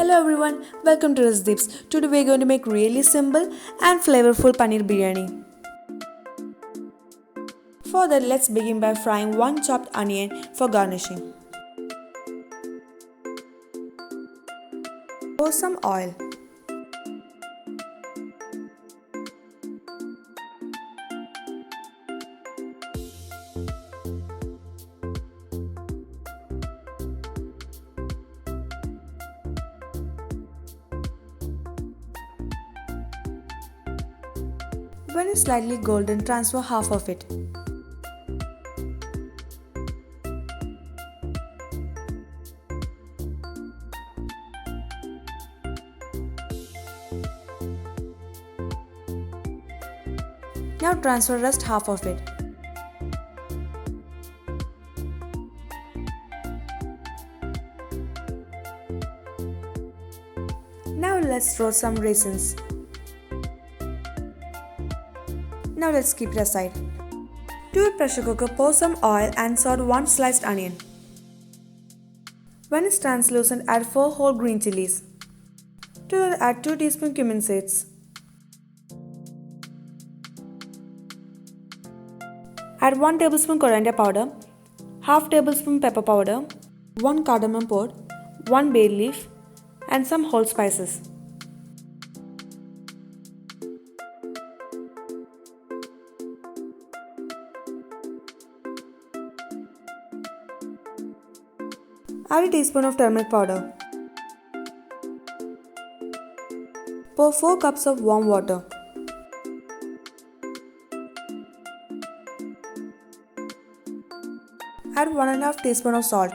Hello everyone, welcome to Dips. Today we are going to make really simple and flavorful paneer biryani. For that, let's begin by frying one chopped onion for garnishing. Pour some oil. When it's slightly golden, transfer half of it. Now transfer rest half of it. Now let's roast some raisins. Now let's keep it aside. To a pressure cooker, pour some oil and saute one sliced onion. When it's translucent, add 4 whole green chilies. To that, add 2 teaspoons cumin seeds. Add 1 tablespoon coriander powder, half tablespoon pepper powder, 1 cardamom pod, 1 bay leaf, and some whole spices. Add a teaspoon of turmeric powder. Pour 4 cups of warm water. Add 1.5 teaspoon of salt.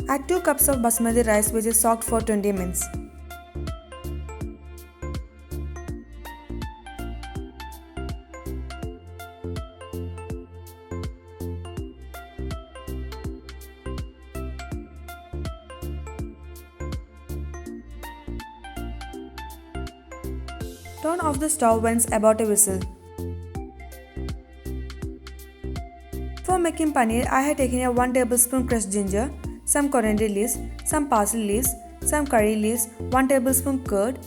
Add 2 cups of basmati rice which is soaked for 20 minutes. Turn off the stove when it's about a whistle. For making paneer, I have taken a 1 tablespoon crushed ginger, some coriander leaves, some parsley leaves, some curry leaves, 1 tablespoon curd,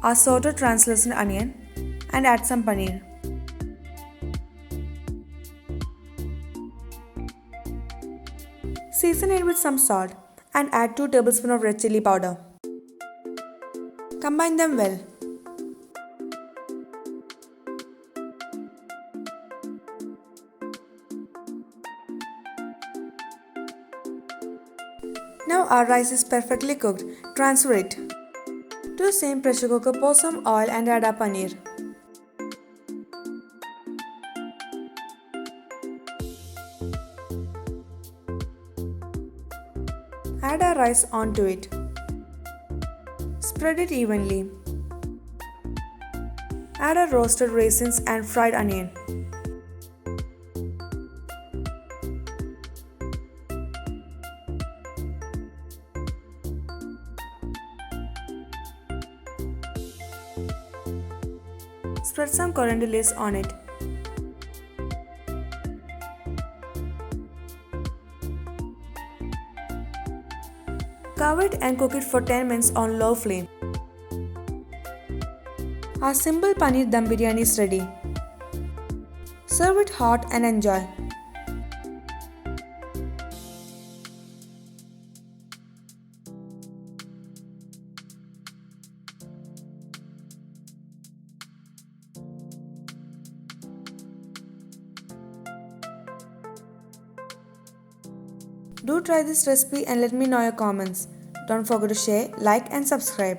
a sauteed translucent onion, and add some paneer. Season it with some salt and add 2 tablespoons of red chili powder. Combine them well. Now our rice is perfectly cooked. Transfer it. To the same pressure cooker, pour some oil and add our paneer. Add our rice onto it. Spread it evenly. Add our roasted raisins and fried onion. Spread some coriander leaves on it. Cover it and cook it for 10 minutes on low flame. Our simple paneer dum biryani is ready. Serve it hot and enjoy. Do try this recipe and let me know your comments. Don't forget to share, like and subscribe.